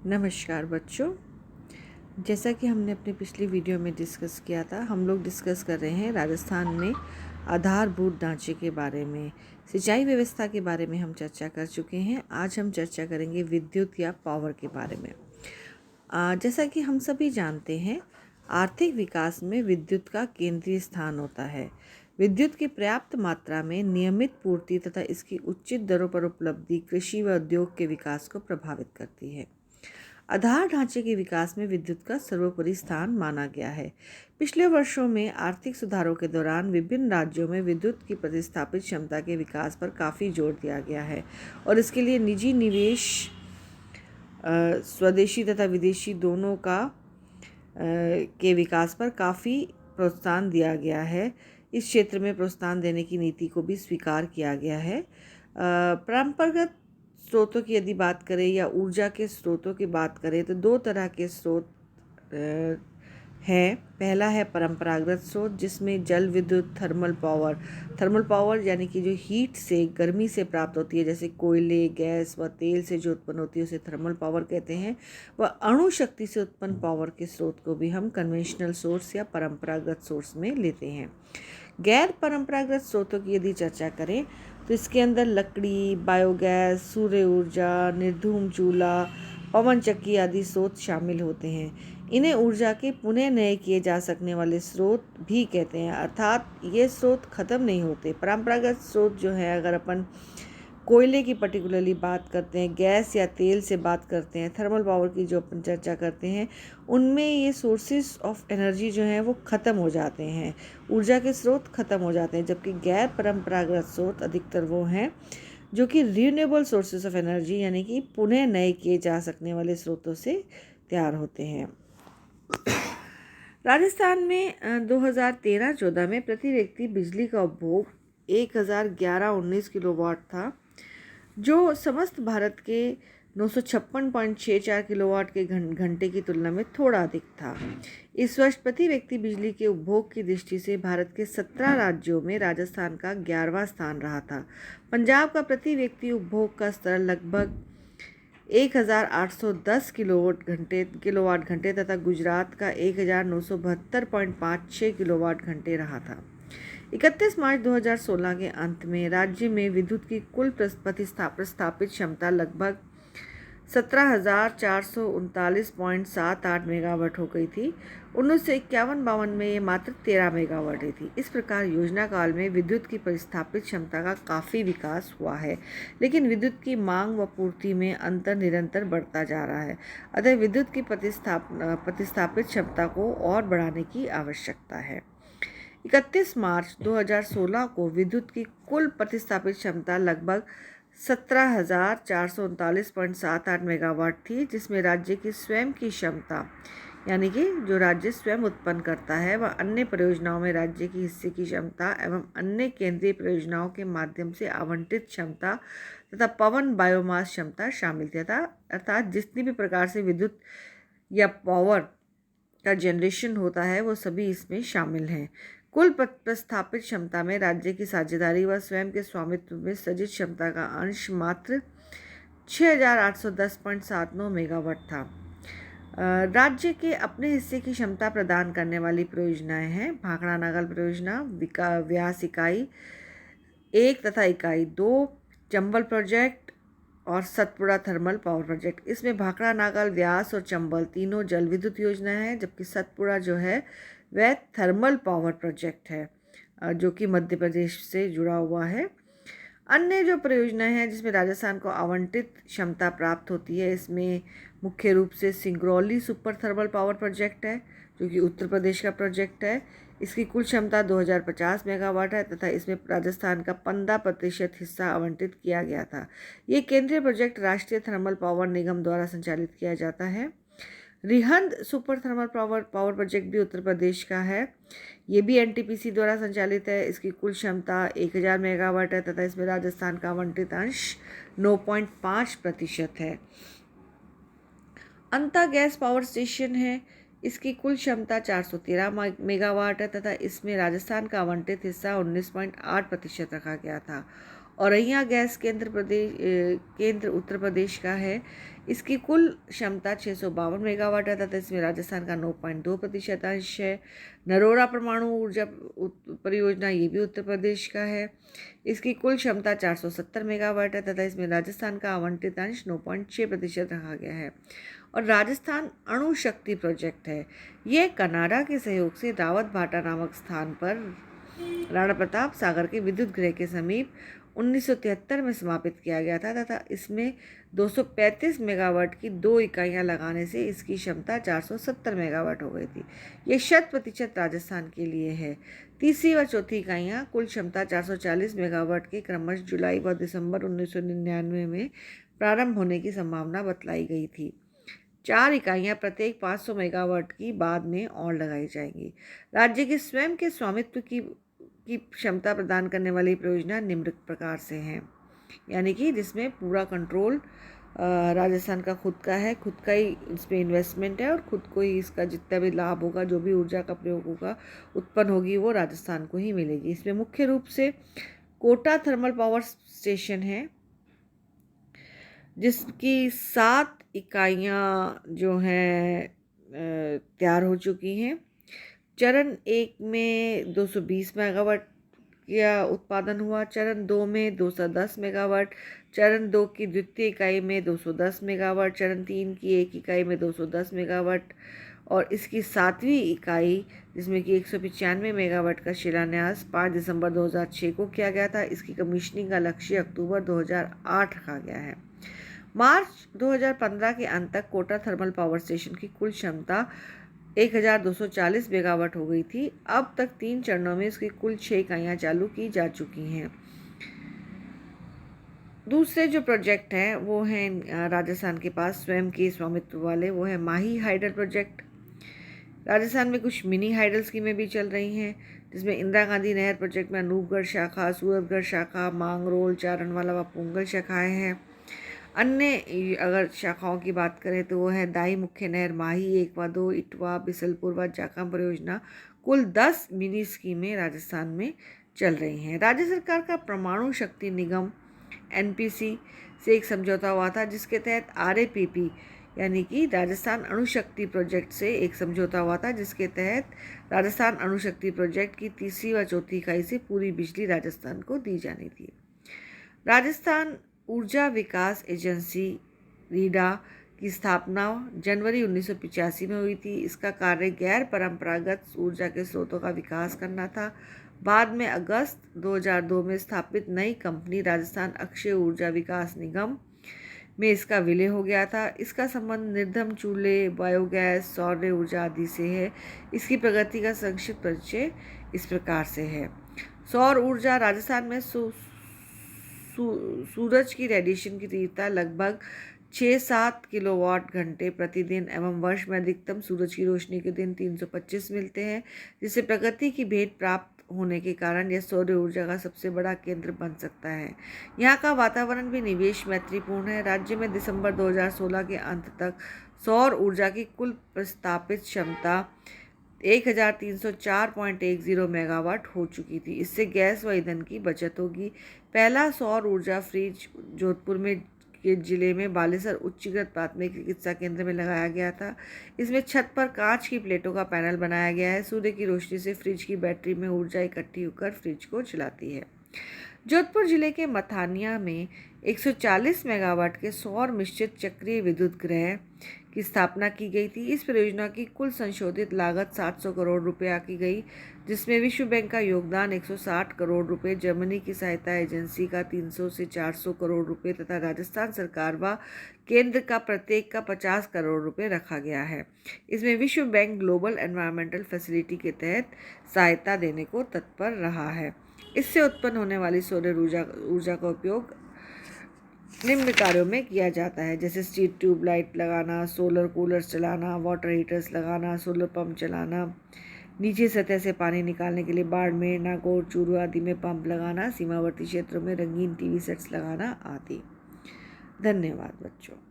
नमस्कार बच्चों। जैसा कि हमने अपनी पिछली वीडियो में डिस्कस किया था, हम लोग डिस्कस कर रहे हैं राजस्थान में आधारभूत ढांचे के बारे में। सिंचाई व्यवस्था के बारे में हम चर्चा कर चुके हैं। आज हम चर्चा करेंगे विद्युत या पावर के बारे में। जैसा कि हम सभी जानते हैं, आर्थिक विकास में विद्युत का केंद्रीय स्थान होता है। विद्युत की पर्याप्त मात्रा में नियमित पूर्ति तथा इसकी उचित दरों पर उपलब्धि कृषि व उद्योग के विकास को प्रभावित करती है। आधार ढांचे के विकास में विद्युत का सर्वोपरि स्थान माना गया है। पिछले वर्षों में आर्थिक सुधारों के दौरान विभिन्न राज्यों में विद्युत की प्रतिस्थापित क्षमता के विकास पर काफ़ी जोर दिया गया है और इसके लिए निजी निवेश स्वदेशी तथा विदेशी दोनों के विकास पर काफ़ी प्रोत्साहन दिया गया है। इस क्षेत्र में प्रोत्साहन देने की नीति को भी स्वीकार किया गया है। परंपरागत स्रोतों की यदि बात करें या ऊर्जा के स्रोतों की बात करें तो दो तरह के स्रोत हैं। पहला है परंपरागत स्रोत, जिसमें जल विद्युत थर्मल पावर यानी कि जो हीट से, गर्मी से प्राप्त होती है, जैसे कोयले, गैस व तेल से जो उत्पन्न होती है उसे थर्मल पावर कहते हैं। व अणु शक्ति से उत्पन्न पावर के स्रोत को भी हम कन्वेंशनल सोर्स या परंपरागत सोर्स में लेते हैं। गैर परंपरागत स्रोतों की यदि चर्चा करें तो इसके अंदर लकड़ी, बायोगैस, सूर्य ऊर्जा, निर्धूम चूल्हा, पवन चक्की आदि स्रोत शामिल होते हैं। इन्हें ऊर्जा के पुनः नए किए जा सकने वाले स्रोत भी कहते हैं, अर्थात ये स्रोत खत्म नहीं होते। परंपरागत स्रोत जो है, अगर अपन कोयले की पर्टिकुलरली बात करते हैं, गैस या तेल से बात करते हैं, थर्मल पावर की जो अपन चर्चा करते हैं, उनमें ये सोर्सेस ऑफ एनर्जी जो हैं वो ख़त्म हो जाते हैं, ऊर्जा के स्रोत ख़त्म हो जाते हैं। जबकि गैर परंपरागत स्रोत अधिकतर वो हैं जो कि रिन्यूएबल सोर्सेस ऑफ एनर्जी यानी कि पुनः नए किए जा सकने वाले स्रोतों से तैयार होते हैं। राजस्थान में 2013-14 में प्रति व्यक्ति बिजली का उपभोग 1011-19 किलोवाट था, जो समस्त भारत के 956.64 किलोवाट के घंटे की तुलना में थोड़ा अधिक था। इस वर्ष प्रति व्यक्ति बिजली के उपभोग की दृष्टि से भारत के 17 राज्यों में राजस्थान का 11वां स्थान रहा था। पंजाब का प्रति व्यक्ति उपभोग का स्तर लगभग 1810 किलोवाट घंटे तथा गुजरात का 1972.56 किलोवाट घंटे रहा था। 31 मार्च 2016 के अंत में राज्य में विद्युत की कुल प्रस्थापित क्षमता लगभग 17,439.78 मेगावाट हो गई थी। 1951-52 में ये मात्र 13 मेगावाट ही थी। इस प्रकार योजना काल में विद्युत की प्रतिस्थापित क्षमता का काफ़ी विकास हुआ है, लेकिन विद्युत की मांग व पूर्ति में अंतर निरंतर बढ़ता जा रहा है। अतः विद्युत की प्रतिस्थापित क्षमता को और बढ़ाने की आवश्यकता है। 31 मार्च 2016 को विद्युत की कुल प्रतिस्थापित क्षमता लगभग 17,439.78 मेगावाट थी, जिसमें राज्य की स्वयं की क्षमता यानी कि जो राज्य स्वयं उत्पन्न करता है वह अन्य परियोजनाओं में राज्य की हिस्से की क्षमता एवं अन्य केंद्रीय परियोजनाओं के माध्यम से आवंटित क्षमता तथा पवन बायोमास क्षमता शामिल था। अर्थात जितनी भी प्रकार से विद्युत या पावर का जनरेशन होता है वो सभी इसमें शामिल हैं। कुल प्रस्थापित क्षमता में राज्य की साझेदारी व स्वयं के स्वामित्व में सृजित क्षमता का अंश मात्र 6,810.79 मेगावाट था। राज्य के अपने हिस्से की क्षमता प्रदान करने वाली परियोजनाएं हैं भाखड़ा नागल परियोजना, व्यास इकाई 1 तथा इकाई 2, चंबल प्रोजेक्ट और सतपुड़ा थर्मल पावर प्रोजेक्ट। इसमें भाखड़ा नागल, व्यास और चंबल तीनों जल विद्युत योजना है, जबकि सतपुड़ा जो है वह थर्मल पावर प्रोजेक्ट है जो कि मध्य प्रदेश से जुड़ा हुआ है। अन्य जो परियोजनाएं हैं जिसमें राजस्थान को आवंटित क्षमता प्राप्त होती है, इसमें मुख्य रूप से Singrauli super thermal power project है जो कि उत्तर प्रदेश का प्रोजेक्ट है। इसकी कुल क्षमता 2050 मेगावाट है तथा इसमें राजस्थान का 15% हिस्सा आवंटित किया गया था। ये केंद्रीय प्रोजेक्ट राष्ट्रीय थर्मल पावर निगम द्वारा संचालित किया जाता है। Rihand super thermal power project भी उत्तर प्रदेश का है। ये भी एनटीपीसी द्वारा संचालित है। इसकी कुल क्षमता 1000 मेगावाट है तथा इसमें राजस्थान का आवंटित अंश 9.5% है। अंता गैस पावर स्टेशन है, इसकी कुल क्षमता 413 मेगावाट है तथा इसमें राजस्थान का आवंटित हिस्सा 19.8% रखा गया था। औरैया गैस केंद्र उत्तर प्रदेश का है। इसकी कुल क्षमता 652 मेगावाट है तथा इसमें राजस्थान का 9.2% अंश है। नरोरा परमाणु ऊर्जा परियोजना ये भी उत्तर प्रदेश का है। इसकी कुल क्षमता 470 मेगावाट है तथा इसमें राजस्थान का आवंटित अंश 9.6% रखा गया है। और राजस्थान अणु शक्ति प्रोजेक्ट है। ये कनाडा के सहयोग से रावत भाटा नामक स्थान पर राणा प्रताप सागर के विद्युत गृह के समीप 1973 में समापित किया गया था तथा इसमें 235 मेगावाट की 2 इकाइयाँ लगाने से इसकी क्षमता 470 मेगावाट हो गई थी। ये 100% राजस्थान के लिए है। तीसरी व चौथी इकाइयाँ कुल क्षमता 440 मेगावाट के क्रमश जुलाई व दिसंबर 1999 में प्रारंभ होने की संभावना बतलाई गई थी। 4 इकाइयाँ प्रत्येक 500 मेगावाट की बाद में और लगाई जाएंगी। राज्य के स्वयं के स्वामित्व की क्षमता प्रदान करने वाली परियोजना निम्न प्रकार से हैं, यानी कि जिसमें पूरा कंट्रोल राजस्थान का खुद का है, खुद का ही इसमें इन्वेस्टमेंट है और खुद को ही इसका जितना भी लाभ होगा, जो भी ऊर्जा का प्रयोग होगा, उत्पन्न होगी, वो राजस्थान को ही मिलेगी। इसमें मुख्य रूप से कोटा थर्मल पावर स्टेशन है जिसकी 7 इकाइयाँ जो हैं तैयार हो चुकी हैं। चरण 1 में 220 मेगावाट का उत्पादन हुआ, चरण 2 में 210 मेगावाट, चरण 2 की द्वितीय इकाई में 210 मेगावाट, चरण 3 की एक इकाई में 210 मेगावाट और इसकी 7वीं इकाई जिसमें कि 195 मेगावाट का शिलान्यास 5 दिसंबर 2006 को किया गया था। इसकी कमीशनिंग का लक्ष्य अक्टूबर 2008 रखा गया है। मार्च 2015 के अंत तक कोटा थर्मल पावर स्टेशन की कुल क्षमता 1240 मेगावाट हो गई थी। अब तक 3 चरणों में इसकी कुल 6 इकाइयाँ चालू की जा चुकी हैं। दूसरे जो प्रोजेक्ट हैं वो हैं राजस्थान के पास स्वयं के स्वामित्व वाले, वो है माही हाइडल प्रोजेक्ट। राजस्थान में कुछ मिनी हाइडल स्कीमें भी चल रही हैं जिसमें इंदिरा गांधी नहर प्रोजेक्ट में अनूपगढ़ शाखा, सूरतगढ़ शाखा, मांगरोल, चारणवाला व पोंगल शाखाएँ हैं। अन्य अगर शाखाओं की बात करें तो वो है दाई मुख्य नहर, माही 1 व 2, इटवा, बिसलपुर व जाखम परियोजना। कुल 10 मिनी स्कीमें राजस्थान में चल रही हैं। राज्य सरकार का परमाणु शक्ति निगम एनपीसी से एक समझौता हुआ था जिसके तहत आरएपीपी यानी कि राजस्थान अणु शक्ति प्रोजेक्ट से एक समझौता हुआ था जिसके तहत राजस्थान अणु शक्ति प्रोजेक्ट की तीसरी व चौथी इकाई से पूरी बिजली राजस्थान को दी जानी थी। राजस्थान ऊर्जा विकास एजेंसी रीडा की स्थापना जनवरी 1985 में हुई थी। इसका कार्य गैर परंपरागत ऊर्जा के स्रोतों का विकास करना था। बाद में अगस्त 2002 में स्थापित नई कंपनी राजस्थान अक्षय ऊर्जा विकास निगम में इसका विलय हो गया था। इसका संबंध निर्धम चूल्हे, बायोगैस, सौर ऊर्जा आदि से है। इसकी प्रगति का संक्षिप्त परिचय इस प्रकार से है। सौर ऊर्जा राजस्थान में सूरज की रेडिएशन की तीव्रता लगभग 6-7 किलोवाट घंटे प्रतिदिन एवं वर्ष में अधिकतम सूरज की रोशनी के दिन 325 मिलते हैं, जिससे प्रकृति की भेंट प्राप्त होने के कारण यह सौर ऊर्जा का सबसे बड़ा केंद्र बन सकता है। यहाँ का वातावरण भी निवेश मैत्रीपूर्ण है। राज्य में दिसंबर 2016 के अंत तक सौर ऊर्जा की कुल प्रस्तापित क्षमता 1304.10 मेगावाट हो चुकी थी। इससे गैस व ईंधन की बचत होगी। पहला सौर ऊर्जा फ्रिज जोधपुर में के जिले में बालेसर उच्चीकृत प्राथमिक चिकित्सा केंद्र में लगाया गया था। इसमें छत पर कांच की प्लेटों का पैनल बनाया गया है। सूर्य की रोशनी से फ्रिज की बैटरी में ऊर्जा इकट्ठी होकर फ्रिज को चलाती है। जोधपुर जिले के मथानिया में 140 मेगावाट के सौर मिश्रित चक्रीय विद्युत गृह की स्थापना की गई थी। इस परियोजना की कुल संशोधित लागत 700 करोड़ रुपए आकी गई, जिसमें विश्व बैंक का योगदान 160 करोड़ रुपए, जर्मनी की सहायता एजेंसी का 300 से 400 करोड़ रुपए तथा राजस्थान सरकार व केंद्र का प्रत्येक का 50 करोड़ रुपए रखा गया है। इसमें विश्व बैंक ग्लोबल एनवायरमेंटल फैसिलिटी के तहत सहायता देने को तत्पर रहा है। इससे उत्पन्न होने वाली सौर ऊर्जा का उपयोग निम्न कार्यों में किया जाता है, जैसे स्ट्रीट ट्यूबलाइट लगाना, सोलर कूलर्स चलाना, वाटर हीटर्स लगाना, सोलर पंप चलाना, नीचे सतह से पानी निकालने के लिए बाड़मेर, नागौर, चूरू आदि में पंप लगाना, सीमावर्ती क्षेत्रों में रंगीन टीवी सेट्स लगाना आदि। धन्यवाद बच्चों।